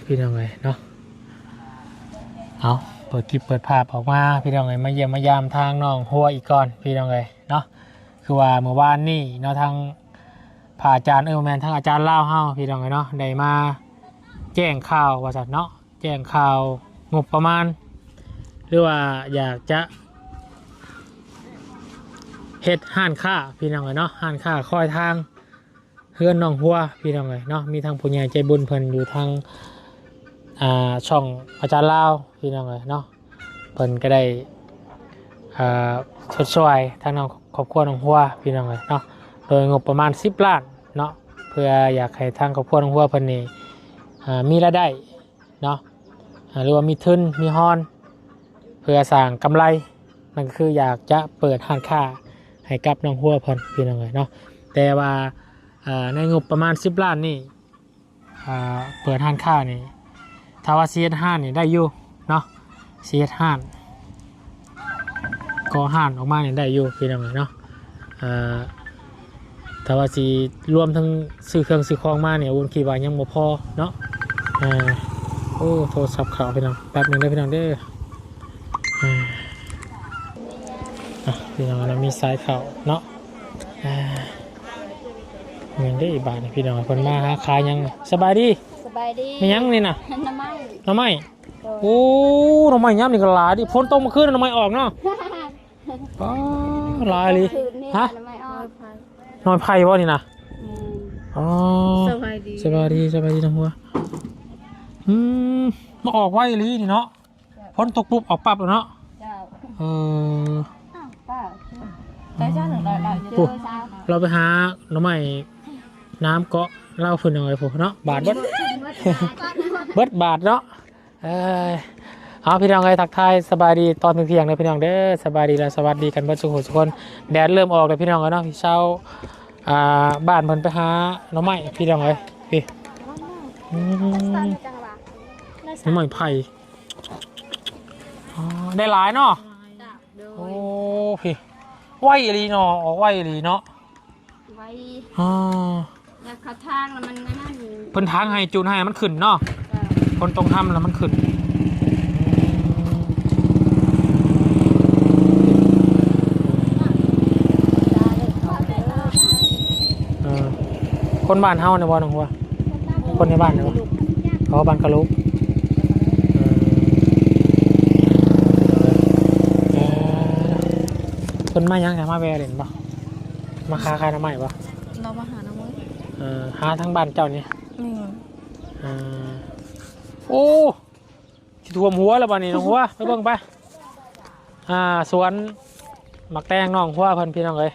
พี่น้องเลยเนาะเอาเปิดคลิปเปิดภาพออกมาพี่น้องเลยมาเยี่ยมมายามทางน้องหัวอีกก่อนพี่น้องเลยเนาะคือว่าเมื่อวานนี่เนาะทางพระอาจารย์แมนทางอาจารย์เล่าเฮาพี่น้องเลยเนาะได้มาแจ้งข่าวว่าสัตว์เนาะแจ้งข่าวงบประมาณหรือว่าอยากจะเฮ็ดห้านค้าพี่น้องเลยเนาะห้านค้าคอยทางเฮือนน้องหัวพี่น้องเลยเนาะมีทางผู้ใหญ่ใจบุญเพิ่นอยู่ทางช่องอาจารย์ลาวพี่น้องเลยเนาะเพิ่นก็ได้ชดช่วยทางน้องครอบครัวน้องหัวพี่น้องเลยเนาะโดยงบประมาณ10 ล้านเนาะเพื่ออยากให้ทางครอบครัวน้องหัวเพิ่นนี่มีรายได้เนาะหรือว่ามีทุนมีฮอนเพื่อสร้างกำไรนั่นก็คืออยากจะเปิดห้านค้าให้กับน้องหัวเพิ่นพี่น้องเลยเนาะแต่ว่าในงบประมาณ10 ล้านนี่เปิดห้านค้านี่ถ้าว่า CS5 นี่ได้อยู่เนาะ CS5 ก็ห้านออกมาเนี่ยได้อยู่พี่น้องเนาะถ้าว่าสิรวมทั้งซื้อเครื่องซื้อของมาเนี่ยอุ่นคิดว่ายังบ่พอเนาะโอ้โทรศัพท์เขาพี่น้องแป๊บนึงได้พี่น้องเด้อพี่น้องเรามีสายเขาเนาะเงินได้อีกบาทนี่พี่น้องคนมาหาขายยังสบายดีสบายดีไม่ยังนี่นะน้ำไม้น้ำไม้โอ้น้ำไม้ย้ำนี่ก็หลายดิฝนตกมาขึ้นน้ำไม้ออกเนาะอ๋อหลายเลยฮะน้อยไผ่วะนี่นะอ๋อสบายดีสบายดีสบายดีทั้งหัวมาออกไว้ลีนี่เนาะฝนตกปุ๊บออกปั๊บเลยเนาะแต่เจ้าหนึ่งเราไปหาน้ำไม้น้ำเกาะเล่าฝุ่นหน่อยผมเนาะบาทเบิดบาทเนาะเอาพี่น้องเลยทักทายสบายดีตอนเที่ยงเลยพี่น้องเด้อสบายดีแล้วสวัสดีกันเบิดสุขสุขคนแดดเริ่มออกเลยพี่น้องเลยเนาะพี่เช้าบ้านเพิ่นไปหาน้ำไม้พี่น้องเลยพี่น้ำไม้ไผ่ได้หลายเนาะโอ้พี่ไหวลีเนาะออกไหวลีเนาะไว้อยากขัดทางแล้วมันนั่นเพิ่นทางให้จูนให้มันขึ้นเนาะคนตรงทำแล้วมันขึ้นคนบ้านเฮาในบ่อน้องหัวคนในบ้านเนาะเขาบ้านกะลุกคนมายังไงมาแวร์เด่นป่ะมาค้าขายน้ำใหม่ป่ะเรามาหาน้ำมันหาทั้งบ้านเจ้านี่โอ้ที่ท่วมหัวแล้วบ้านนี้น้องหัวไปเบิ่งไปสวนหมักแตงน้องหัวเพิ่นพี่น้องเลย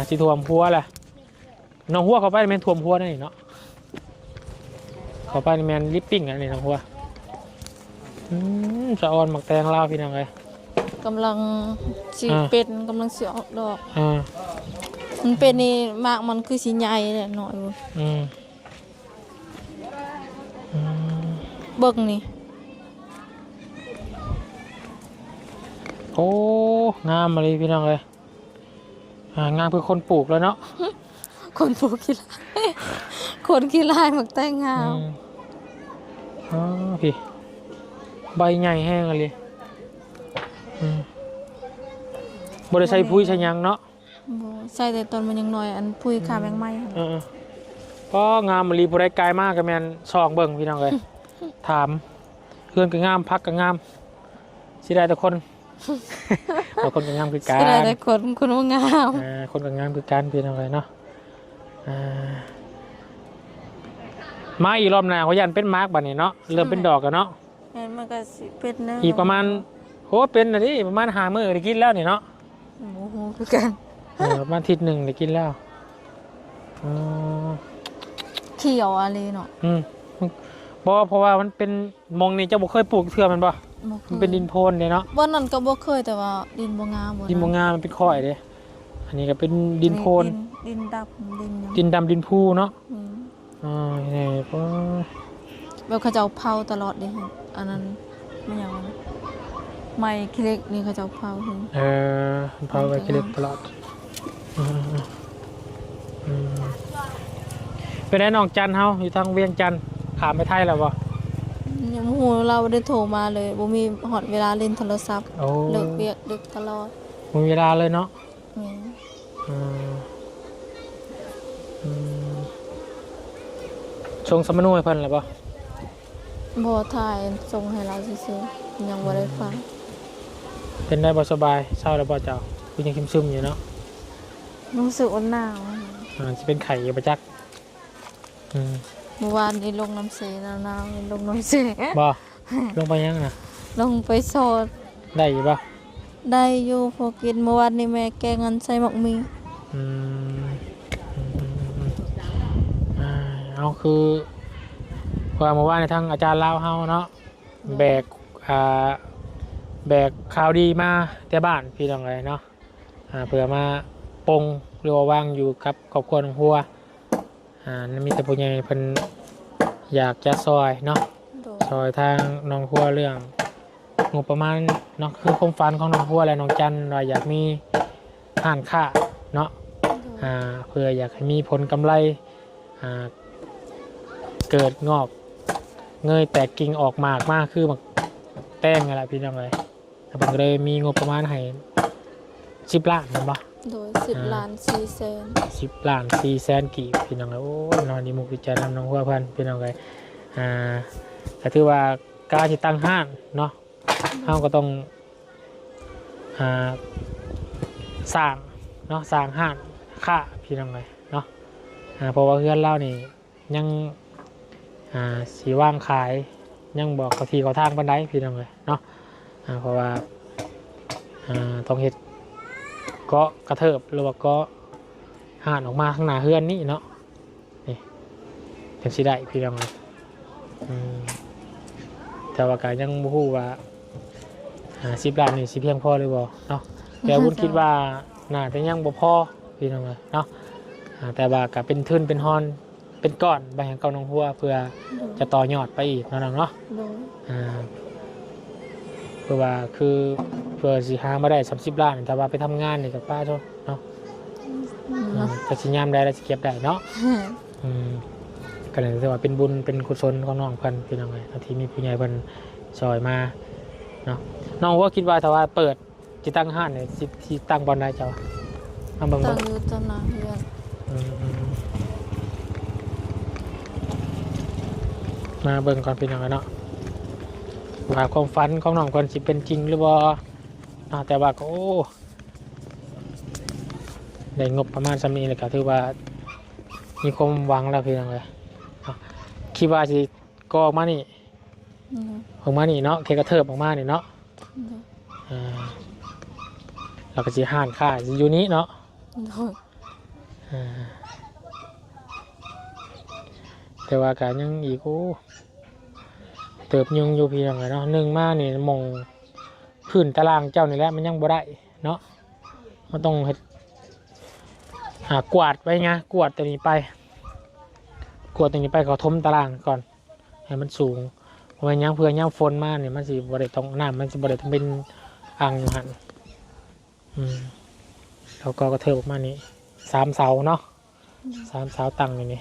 ที่ท่วมหัวแหละน้องหัวเขาไปแมนท่วมหัวนั่นเนาะเขาไปแมนลิปปิ้งอันนี้น้องหัวจะอ่อนหมักแตงลาวพี่น้องเลยกำลังสีเป็นกำลังสีออกดอกมันเป็นนี่มากมันคือสีใหญ่เลยหน่อยเบิ่งนี่โอ้งามมาเลยพี่น้องเลยงามคือคนปลูกแล้วเนาะคนปลูกขี้ลายคนขี้ลายหมักแตงงามพี่ใบใหญ่แห้งเลยบริใช้พุ้ยใช้ยังเนาะใช่แต่ตอนมันยังน้อยอันพุ้ยขาแมงไม้ก็งามมะลิบริกายมากกับแมนซองเบิ่งพี่น้องเลยถามเพื่อนก็งามพักก็งามสิได้แต่คนบางคนก็งามคือการสิได้แต่คนว่างามคนก็งามคือการพี่น้องเลยเนาะมาอีกรอบหน้าเขายันเป็นมาร์กบัดนี้เนาะเริ่มเป็นดอกกันเนาะมันก็เป็นนะอีกประมาณโหเป็นนะที่ประมาณ5 มื้อได้กินแล้วนี่เนาะโอ้โหคือกันประมาณอาทิตย์หนึ่งได้กินแล้วเขียวอะไรเนาะเพราะว่ามันเป็นมองนี่เจ้าบ่เคยปลูกเทื่อมันบ่มันเป็นดินโพนเลยเนาะวันนั้นก็บ่เคยแต่ว่าดินบ่งามดินบ่งามมันเป็นค่อยเด้อันนี้ก็เป็นดินโพนดินดำดินพูเนาะนี่ก็แบบเขาจะเผาตลอดเลยอันนั้นไม่อย่างนั้นไม่คิเล็กนี่เขาจะเผาเผาไปคิเล็กตลอดเป็นไงน้องจันเฮาอยู่ทางเวียงจันทร์ ขามไปไทยแล้วบ่ ยังบ่ฮู้เราบ่ได้โทรมาเลยบ่มีฮอดเวลาเล่นโทรศัพท์ โอ้ เลิกเวียกดึกตลอด มีเวลาเลยเนาะ แม่น อืมอืมชงสมนุให้เพิ่นแล้วบ่ บ่ถ่ายส่งให้เราซื่อๆยังบ่ได้ฟัง เป็นได้บ่สบายเศร้าแล้วบ่เจ้าคือยังซึมๆอยู่เนาะ รู้สึกว่าหนาว สิเป็นไข้อยู่ประจักอืม เมื่อวานนี้ลงน้ำเสหนาวๆลงน้ำเส บ่ลงไปยังน่ะ ลงไปโสด ได้อยู่บ่ ได้อยู่พอกินเมื่อวานนี้แม่แกงอันใส่หมกมี อืมเอาคือว่าเมื่อวานในทางอาจารย์ลาวเฮาเนาะแบกแบกข่าวดีมาแต่บ้านพี่น้องเลยเนาะเพื่อมาปงหรือว่าวางอยู่กับครอบครัวของหัวนั่นมีแต่ผู้ใหญ่เพิ่นอยากจะซอยเนาะ โดย ซอยทางน้องหัวเรื่องงบประมาณเนาะคือความฝันของน้องหัวและน้องจันว่าอยากมีห้านค้าเนาะเพื่ออยากให้มีผลกำไรเกิดงอกเงยแตกกิ่งออกหมากมากคือแบบแต้งอะไรพี่น้องเลยแต่บางเลยมีงบประมาณให้10 ล้านนะบ่ โดย10 ล้าน4แสน 10 ล้าน4 แสนกีบพี่น้องเลยโอ้ยนอนดีมุกดีใจนำน้องหัวพันพี่น้องเลยก็ถือว่าการที่ตั้งห้างเนาะเฮาก็ต้องสร้างเนาะสร้างห้างค่าพี่น้องเลยเนาะเพราะว่าเพื่อนเล่านี่ยังสีว่างขายยังบอกเขาทีเขาทางบันไดพี่น้องเลยเนาะเพราะว่าต้องเห็ดเกาะกระเทิบหรือว่าเกาะห่านออกมาข้างหน้าเฮือนนี่เนาะนี่เป็นสีได้พี่น้องเลยแต่ว่าการยังบ่ฮู้ว่า10 ล้านนี่สิเพียงพอหรือบ่เนาะแต่วุ้นคิดว่าน่าจะยังบ่พอพี่น้องเลยเนาะแต่ว่าก็เป็นทุนเป็นฮอนเป็นก้อนใบแห่งเก่าน้องหัวเพื่อจะต่อยอดไปอีกเนาะเนาะ โดย เพื่อว่าคือเพื่อสิหามาได้30 ล้านแต่ว่าไปทำงานนี่กับป้าเนาะแต่สิยามได้แล้วสิเก็บได้เนาะก็เลยถือว่าเป็นบุญเป็นกุศลของน้องเพิ่นพี่น้องเอ้ยที่มีผู้ใหญ่เพิ่นซอยมาเนาะน้องว่าคิดว่าถ้าว่าเปิดสิตั้งห้านเนี่ยสิตั้งบ่อนได้เจ้าเอาเบิ่ง ตั้ เบิ่ ง ง อยู่ตนาเฮือน มาเบิ่งก่อนพี่น้องเนาะว่าความฝันของน้องคนสิเป็นจริงหรือบ่แต่ว่าก็โอ้ได้งบประมาณสำนี้เลยก็ถือว่ามีความหวังแล้วพี่น้องเลยคิดว่าสิก็ออกมานี่ออกมานี่เนาะเคกระเทิบออกมานี่เนาะเราก็สิห่านค่าสิอยู่นี้เนาะแต่ว่าการยังอีกโอ้เติบยุงอยู่พี่น้องเลยเนาะ1มานี่มองพื้นตารางเจ้านี่แหละมันยังบ่ได้เนาะมันต้องเฮ็ดกวาดไว้ไงกวาดตัวนี้ไปเขาทมตารางก่อนให้มันสูงเพราะว่ายังเพื่อย่างฝนมาเนี่ยมันสิบ่ได้ต้องน้ำมันสิบ่ได้ต้องเป็นอ่างอยู่หั่นแล้วก็กระเทิบออกมานี่3 เสาเนาะ3 เสาตั้งอยู่นี่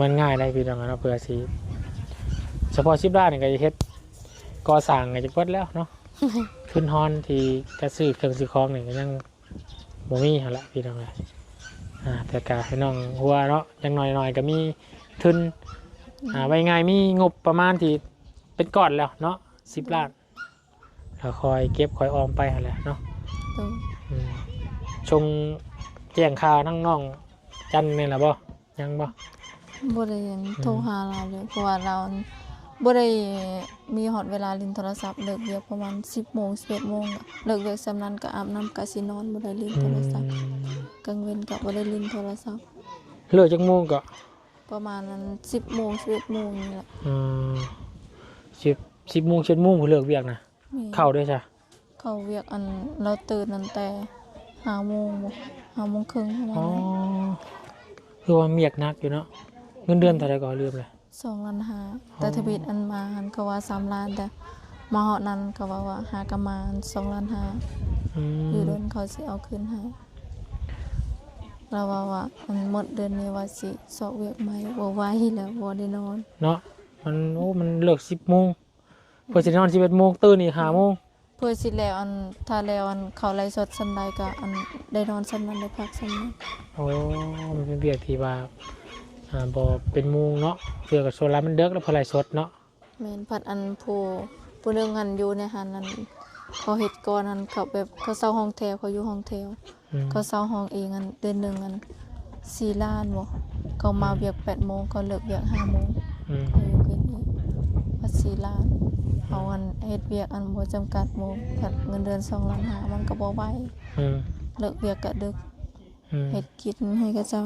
มันง่ายได้พี่น้องเนาะเพื่อสิเฉพาะ10 ล้านนี่ก็จะเฮ็ดก่อสร้างก็จะเบิดแล้วเนาะ ขึ้นฮอนที่จะซื้อเครื่องซื้อของนี่ก็ยังบ่มีหั่นละพี่น้องเลยแต่กะให้น้องหัวเนาะยังน้อยๆก็มีทุนไว้ง่ายมีงบประมาณที่เป็นก้อนแล้วเนาะ10 ล้านแล้วคอยเก็บคอยออมไปหั่นแหละเนาะชงแจ้งข่าวนั่งน้องจันนี่ล่ะบ่ยังบ่ บ่ได้โทรหาเราเลยเพราะว่าเราบ่ได้มีฮอดเวลาเล่นโทรศัพท์เลิกเวียกประมาณ 10 โมง 11 โมงเลิกเวียกสำนั้นก็อาบน้ำก็สินอนบ่ได้เล่นโทรศัพท์กลางเว้นก็บ่ได้เล่นโทรศัพท์ เลิกจักโมงก็ ประมาณนั้น10 โมง 11 โมงนี่แหละ 10 โมง 11 โมงเลิกเวียกนะเข้าด้วยจ้ะ เข้าเวียกอันเราตื่นตั้งแต่5 โมงบ่5 โมงครึ่งประมาณนั้น คือว่าเมียกนักอยู่เนาะเงินเดือนเท่าไหร่ก็ลืมเลย 2 ล้าน5แต่ทะเบียนอันมาหันก็ว่า3 ล้านแต่มาฮอดนั้นก็ว่าหากำมา2 ล้าน5อยู่โดนเขาสิเอาคืนให้ เราว่ามันหมดเดือนนี้ว่าสิสอบเวียกใหม่บ่ไหวแล้วบ่ได้นอน เนาะมันโอ้มันเลิก10 โมงเพื่อสินอน11 โมงตื่นอีก5 โมง เพื่อสิแล้วอันถ้าแล้วอันเขาไล่สดสำใดก็อันได้นอนสำนั้นได้พักสำนั้น โอ้มันเป็นเบียกที่ว่าบ่เป็นหมู่เนาะเพื่อกับโซลามันเด็กแล้วพอไหลสดเนาะ แม่นพัดอันผู้หนึงอันอยู่ในหันนั้นเขาเฮ็ดก่อนอันเขาแบบเขาเช่าห้องแถวเขาอยู่ห้องแถว เขาเช่าห้องเองอันเดือนหนึงอัน4 ล้านบ่เขามาเวียก8 โมงเขาเลิกเวียก5 โมง อืม เขาอยู่กินอีกพัด4 ล้านเอาอันเฮ็ดเวียกอันบ่จำกัดโมงพัดเงินเดือน2 ล้าน5มันก็บ่ไหว อืม เลิกเวียกก็ดึก อืม เฮ็ดกินให้กับเจ้า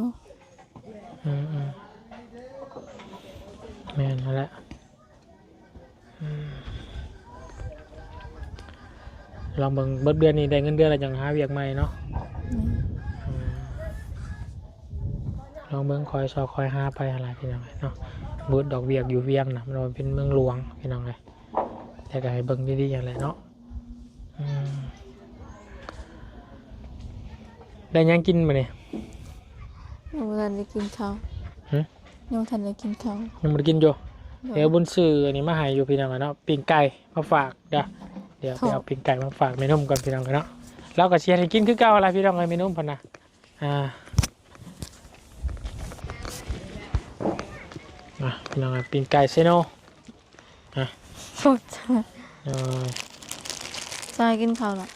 อืมแม่นนั่นแหละลองเบิ่งเบิดเดือนนี้ได้เงินเดือนแล้วจังหาเวียกใหม่เนาะ อืมลองเบิ่งคอยซอคอยหาไปอะไรพี่น้องเนาะเบิดดอกเวียกอยู่เวียงนะมันเป็นเมืองหลวงพี่น้องเลยแต่ก็ให้เบิ่งดีๆอย่างไรเนาะได้หยังกินมาเนี่ย ยังบ่ทันได้กินข้าว หึ ยังบ่ทันได้กินข้าว ยังไม่ได้กินอยู่เดี๋ยวบุญซื้ออันนี้มาให้อยู่พี่น้องเนาะปิ้งไก่มาฝากเดี๋ยวไปเอาปิ้งไก่มาฝากแม่นุ่มก่อนพี่น้องเนาะแล้วก็เชียร์ให้กินคือเก่าอะไรพี่น้องเลยแม่นุ่มพะนะพี่น้องปิ้งไก่เซโน สดจ้าจ้ากินข้าวละ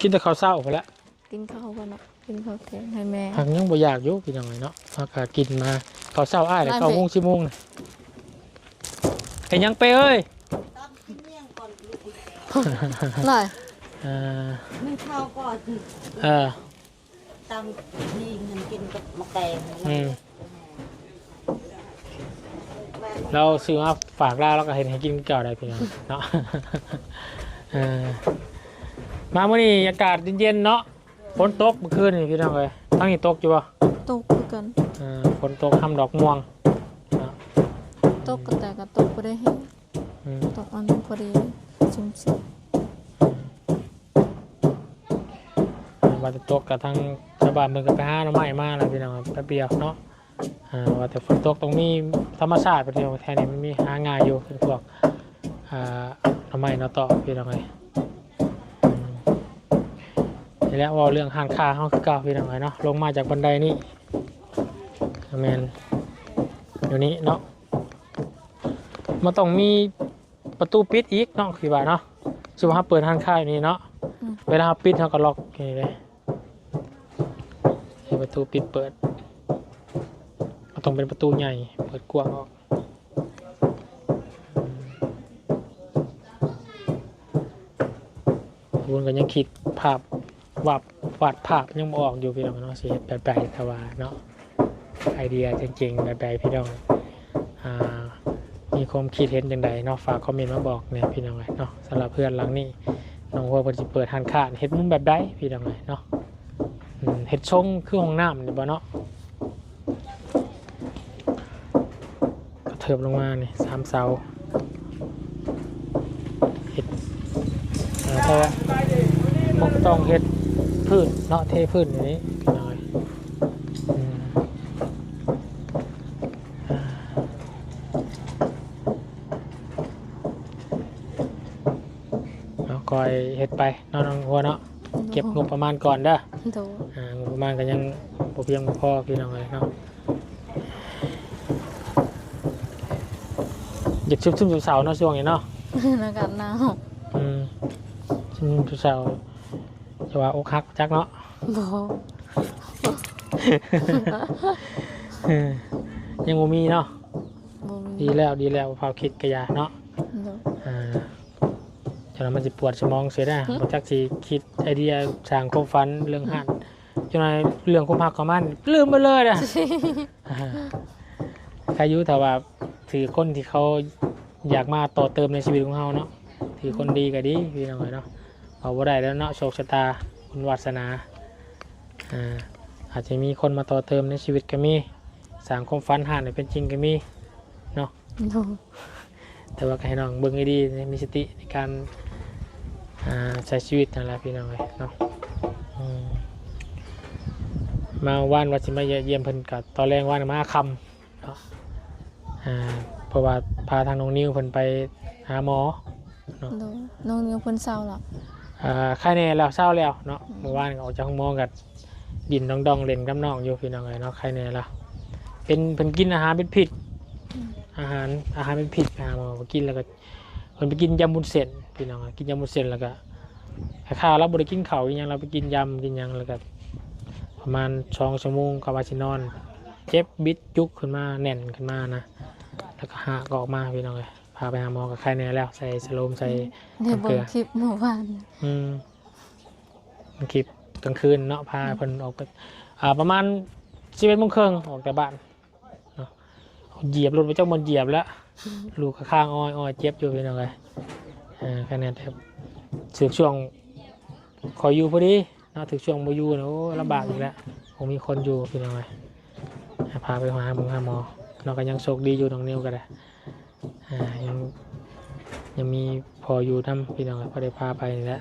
กินแต่ข้าวเศร้าไปแล้ว กินข้าวก่อนเนาะกินข้าวเที่ยงให้แม่ หักยังบ่อยากอยู่พี่น้องเลยเนาะอากาศกินมาข้าวเศร้าอ้ายแต่ข้าวโมง10 โมงน่ะไอ้ยังไปเอ้ย หน่อย นึ่งข้าวก่อน ตำนี่เงินกินกับมะแกง เราซื้อมาฝากเราแล้วก็เห็นให้กินเก่าได้พี่น้องเนาะ มาเมื่อนี้อากาศเย็นๆเนาะฝนตกเมื่อคืนนี่พี่น้องเลยทั้งนี้ตกอยู่ป่ะ ตกคือกัน ฝนตกทำดอกม่วงเนาะ ตกก็แต่ก็ตกบ่ได้แฮงตกอันพอดีซุ่ม ว่าจะตกกับทางชาวบ้านเมืองกับไปหาหน่อไม้มาแล้วพี่น้องแป๊บเดียวเนาะว่าแต่ฝนตกตรงนี้ธรรมชาติไปเดียวแทนนี้มันมีหาง่ายอยู่เป็นพวกหน่อไม้เนาะต่อพี่น้องเลยนี่แหละว่าเรื่องหานคาเขาคือเก่าพี่น้องเลยเนาะลงมาจากบันไดนี่แมนเดี๋ยวนี้เนาะมันต้องมีประตูปิดอีกเนาะคือว่าเนาะสุภาพเปิดหานคาอยู่นี่เนาะเวลาปิดเขาก็ล็อกอย่างนี้เลยประตูปิดเปิดต้องเป็นประตูใหญ่เปิดกว้างออกวนกันยังคิดภาพวาดภาพยังออกอยู่พี่น้องเนาะสิแบบทว่าเนาะไอเดียจริงๆแบบพี่น้องมีความคิดเห็นอย่างไรเนาะฝากคอมเมนต์มาบอกเนี่ยพี่น้องเลยเนาะสำหรับเพื่อนหลังนี้น้องหัวเปิดเปิดทานข้าวเห็ดมุมแบบใดพี่น้องเลยเนาะเห็ดชงคือห้องน้ำนี่บ่เนาะกระเทิบลงมานี่3 เสาเห็ดเพราะว่ามันต้องเห็ดพืชเนาะเทพืชอย่างนี้พี่น้องเลยคอยเห็ดไปน้องหัวเนาะเก็บงบประมาณก่อนเด้องบประมาณก็ยังบ่เพียงพอพี่น้องเลยเนาะหยุดชุ่มๆเสาๆเนาะช่วงนี้เนาะ อากาศหนาว ชุ่มๆเสาๆจะว่าอกหักจักเนาะ บ่ ยังบ่มีเนาะ บ่มี ดีแล้วพอคิดกระยาเนาะฉะนั้นมันจะปวดสมองเสียได้บ่จักสิคิดไอเดียสร้างความฝันเรื่องหันจนเรื่องความหักของมันลืมไปเลยนะ ใครอยู่แต่ว่าถือคนที่เขาอยากมาต่อเติมในชีวิตของเขาเนาะถือคนดีก็ดีพี่น้องเนาะเอาบ่ได้แล้วเนาะโชคชะตาบุญวาสนาอาจจะมีคนมาต่อเติมในชีวิตก็มีสร้างความฝันหันให้เป็นจริงก็มีเนาะแต่ว่าให้น้องเบิ่งให้ดีมีสติในการใช้ชีวิตนั่นแหละพี่น้องเนาะ มาว่านว่าสิมาเยี่ยมเพิ่นกับตอนแรกว่านมาคำเนาะเพราะว่าพาทางน้องนิวเพิ่นไปหาหมอเนาะ โดยน้องนิวเพิ่นเศร้าแล้ว ใครเนี่ยแล้วเศร้าแล้วเนาะเมื่อวานก็ออกจากห้องหมอกับดินดองเล่นกับน้องอยู่พี่น้องเลยเนาะใครเนี่ยแล้วเป็นกินอาหารเป็นพิษอาหารเป็นพิษหมอกินแล้วก็เพิ่นไปกินยำบุญเส้นพี่น้องกินยำบุญเส้นแล้วก็ข้าวเราบ่ได้กินข้าวอีหยังเราไปกินยำกินหยังแล้วก็ประมาณ2 ชั่วโมงก็ว่าสินอนเจ็บบิดจุกขึ้นมาแน่นขึ้นมานะแล้วก็หากออกมาพี่น้องเลยพาไปหาหมอกับใครเนี่ยแล้วใส่สโลมใส่ ได้เบิ่งคลิปเมื่อวาน คลิปกลางคืนเนาะพาเพิ่นออกไปประมาณ11 โมงครึ่งออกจากบ้านเนาะเหยียบรถไปเจ้ามันเหยียบแล้วลูกข้างอ้อยเจ็บอยู่พี่น้องเลยแค่นั้นแต่ถึงช่วงขออยู่พอดีเนาะถึงช่วงบ่อยู่เนาะลำบากอีกแล้วผมมีคนอยู่พี่น้องเลยพาไปหาหมอเราก็ยังโชคดีอยู่น้องนิวก็ได้ยังมีพออยู่ทำพี่น้องพอได้พาไปนี่แหละ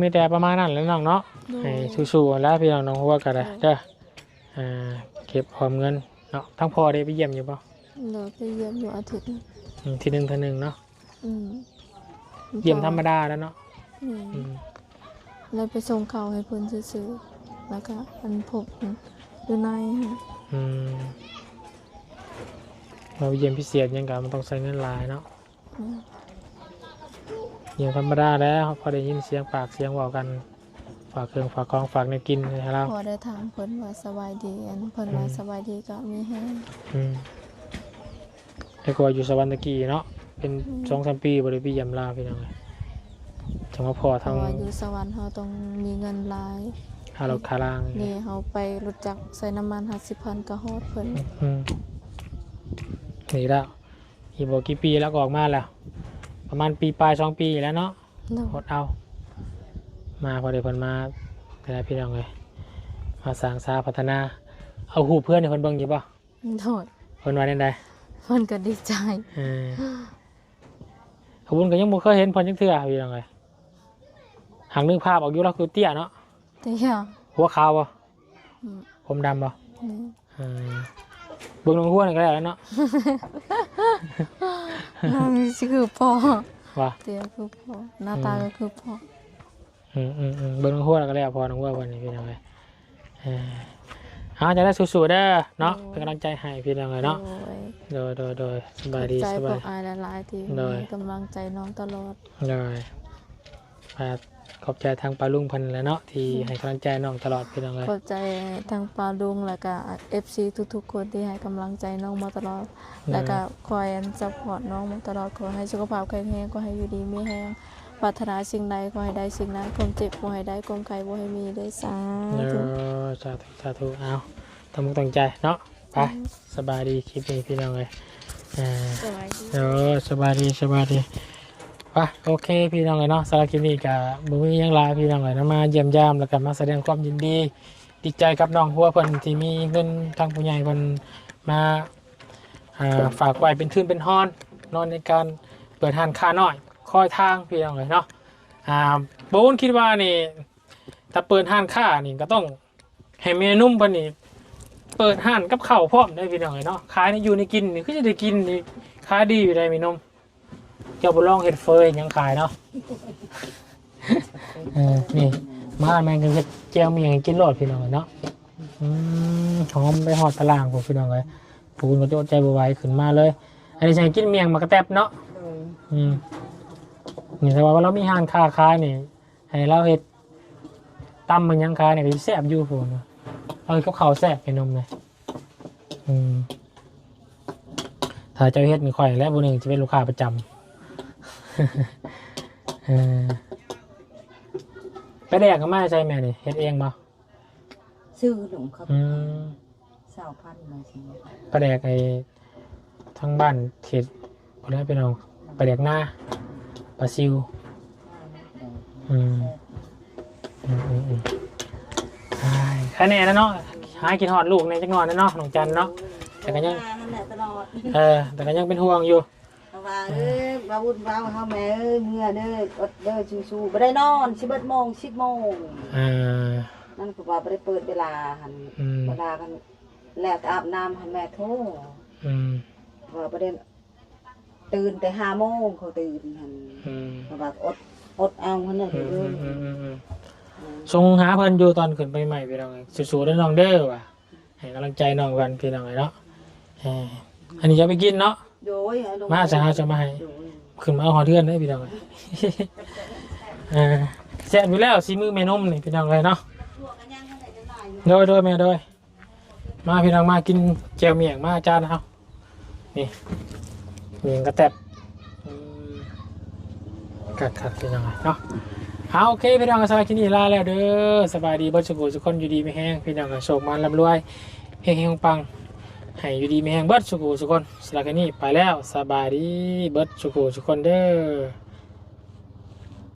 มีแต่ประมาณนั้นแล้วน้องเนาะให้สู้ๆแล้วพี่น้องน้องหัวกันเลยเด้อเก็บหอมเงินเนาะทั้งพอได้ไปเยี่ยมอยู่ป่ะ เดี๋ยวไปเยี่ยมอยู่อาทิตย์ ทีหนึ่งเนาะ อืม เยี่ยมธรรมดาแล้วเนาะ แล้วไปส่งข่าวให้เพิ่นซื้อๆแล้วก็อันพบอยู่ในฮะ เราเยี่ยมพิเศษยังกับมันต้องใช้เงินหลายเนาะเยี่ยมธรรมดาแล้วพอได้ยินเสียงปากเสียงเว้ากันฝากเครื่องฝากของฝากในกินให้เรา พอได้ถามเพิ่นว่าสบายดีอันเพิ่นว่าสบายดีก็มีแฮง แต่ก็อยู่สวรรค์ตะกี้เนาะเป็น2-3 ปีบริปียำลาพี่น้องเลยจังว่าพอ เพ ทาง ราะว่าอยู่สวรรค์เฮาต้องมีเงินหลาย คาเราคาล่าง นี่เฮาไปรู้จักใส่น้ำมัน50,000ก็ฮอดเพิ่น นี่แล้วอีกบอกกี่ปีแล้วก็ออกมาแล้วประมาณปีปลาย2 ปีแล้วเนาะหดเอามาพอเดี๋ยวเพิ่นมาแต่พี่น้องเลยมาสร้างสาพัฒนาเอาหูเพื่อนให้เพิ่นเบิ่งอยู่ป่ะ โดด เพิ่นว่าได้ใด เพิ่นก็ดีใจ ขบุญก็ยังบ่เคยเห็นเพิ่นจังเทื่อพี่น้องเลยหางนึกภาพออกอยู่แล้วคือเตี้ยเนาะ แต่อย่า หัวขาวบ่ผมดำบ่เบิ่งน้องหัวนี่ก็ได้แล้วเนาะ น้องนี่สิคือพ่อ ว่า เตี้ยคือพ่อหน้าตาก็คือพ่อ เบิ่งน้องหัวแล้วก็แล้วพอน้องหัววันนี้พี่น้องเลยจะได้สู้ๆเด้อเนาะเป็นกำลังใจให้พี่น้องเลยเนาะโดยสบายดี ใจ ส พ บา วย กอายหลายๆที่ให้กำลังใจน้องตลอด เลยขอบใจทางปลาลุงพันแล้วเนาะที่ให้กำลังใจน้องตลอดพี่น้องเลย ขอบใจทางปาลุงแล้วก็ FC ทุกๆคนที่ให้กำลังใจน้องมาตลอดแล้วก็คอยซัพพอร์ตน้องมาตลอดขอให้สุขภาพแข็งแรงขอให้อยู่ดีมีแรงปรารถนาสิ่งใดขอให้ได้สิ่งนั้นความเจ็บบ่ให้ได้ความไข้บ่ให้มีได้สาธุ สาธุเอาทำมุกตั้งใจเนาะไปสบายดีคลิปนี้พี่น้องเลยสวัสดี สบายดีไปโอเคพี่น้องเลยเนาะสำหรับคลิปนี้กับบุ้มียังลาพี่น้องเลยนะมาเยี่ยมยามแล้วก็มาแสดงความยินดีใจกับน้องหัวเพิ่นที่มีเงินทางผู้ใหญ่เพิ่นมาฝากไว้เป็นทุนเป็นห้อนนอนในการเปิดห้านค้าน้อยคอยทางพี่น้องเลยเนาะโบนคิดว่านี่ถ้าเปิดห้านค้านี่ก็ต้องให้เมนุ่มเพิ่นนี่เปิดห้านกับข้าวพร้อมได้พี่น้องเลยเนาะขายนี่อยู่ในกินนี่ก็จะได้กินนี่ขายดีอยู่ได้เมนุ่มเจ้าบุญร้องเห็ดเฟยยังขายเนาะ นี่มาแมงกันเจียวมีอย่างกินโลดพี่น้องเนาะหอมไปหอดตารางผมพี่น้องเลยปูนก็โจใจบวไหวขึ้นมาเลยอันนี้ใช้กินเมียงมากระแตบเนาะนี่แต่ว่าเรามีห้างค้าขายนี่ให้เราเห็ดตำมันยังขายเนี่ยก็แซ่บอยู่ผมเรากับเขาแซ่บไปนมเลยถ้าเจ้าเฮ็ดมีข่อยและบุญหนึ่งจะเป็นลูกค้าประจำไปแดกก็ไม่ใช่แม่นี่เฮ็ดเองมา ซื้อหนุ่มครับ20,000มาสิ ไปแดกไอ้ทั้งบ้านเขตคนนี้เป็นเอาไปแดกหน้าปลาซิวคะแนนนะเนาะหากินหอดลูกในจังหวัดนะเนาะหนองจันเนาะแต่ก็ยัง นั่นแหละตลอด แต่ก็ยังเป็นห่วงอยู่ เพราะว่าบ ว่าวุ่นวายเฮาแม่เอ้ยเมื่อเด้ออดเด้อสู้ๆบ่ได้นอน11โมง10โมง อ่า นั่นก็ว่าบ่ได้เปิดเวลาหั่น อืม เวลากันแล้วอาบน้ำให้แม่โทร อืม ว่าบ่ได้ตื่นแต่5โมงเขาตื่นหั่น อืม ก็ว่าอดเอาหั่นน่ะ อื เด้อ มอืมอืมอืมส่งหาเพิ่นอยู่ตอนขึ้นไปใหม่พี่น้องสู้ๆเด้อน้องเด้อว่ะให้กำลังใจน้องกันพี่น้องเนาะอันนี้จะไปกินเนาะ โดยให้ลง มาจะหาจะมาให้ โดย ขึ้นมาเอาหอเทือนได้พี่น้อง แซ่บอยู่แล้วสีมือแม่นมนี่พี่น้องเลยเนาะ พวกกันยังให้ได้หลายอยู่ โดยแม่โดยมาพี่น้องมากินแจ่วเมี่ยงมาจานเอานี่เมี่ยงกระแตบกัดพี่น้องเนาะเอาโอเคพี่น้องสบายที่นี่ลาแล้วเด้อสบายดีเบิร์ดสุขุทุกคนอยู่ดีไม่แห้งพี่น้องโชคมันร่ำรวยเฮงปังให้อยู่ดีไม่แห้งเบิร์ดสุขุทุกคนสำหรับที่นี่ไปแล้วสบายดีเบิร์ดสุขุทุกคนเด้อ